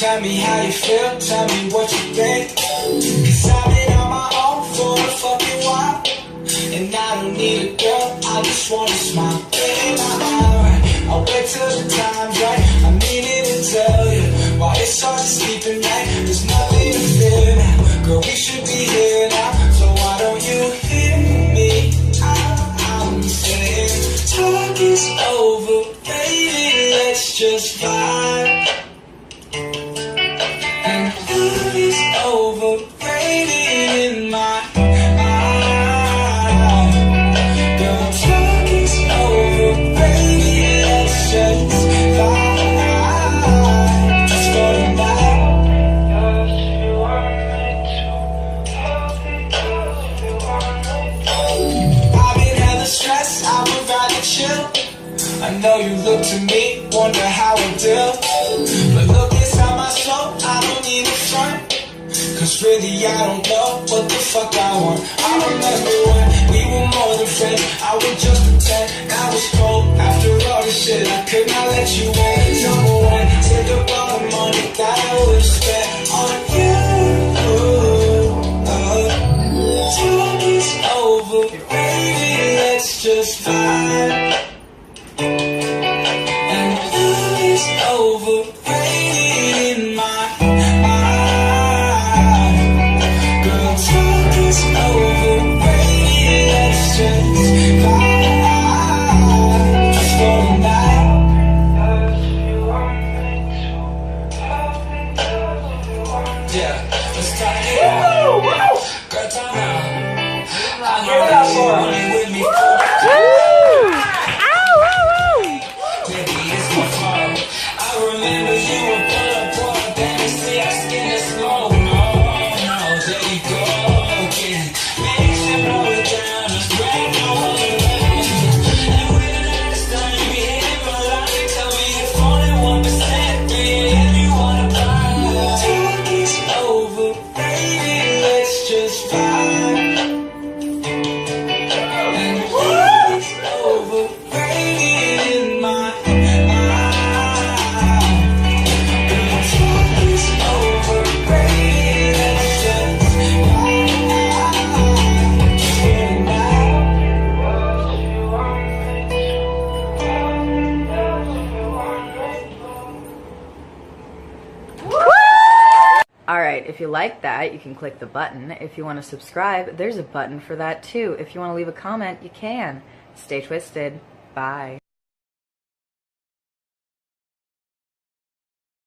Tell me how you feel, tell me what you think. Cause I've been on my own for a fucking while, and I don't need a girl, I just wanna smile. Baby, I'm alright, I'll wait till the time's right. I needed to tell you why it's hard to sleep at night. There's nothing to fear now, girl, we should be here now. So why don't you hear me out? I'm saying talk is overrated, let's just vibe. Overrated in my eyes. Girl, talk is overrated. Let's just vibe. Just for tonight. Cause you want me to. I've been hella stressed, I would rather chill. I know you look to me, wonder how I deal. But look inside my soul, I don't need a front. Cause really I don't know what the fuck I want. I remember when we were more than friends, I would just pretend I was cold. After all this shit, I could not let you in. Number one, take up all the money that I would've spent on you. Talk is overrated, let's just vibe. And love is overrated in my Alright, if you like that, you can click the button. If you want to subscribe, there's a button for that too. If you want to leave a comment, you can. Stay twisted. Bye.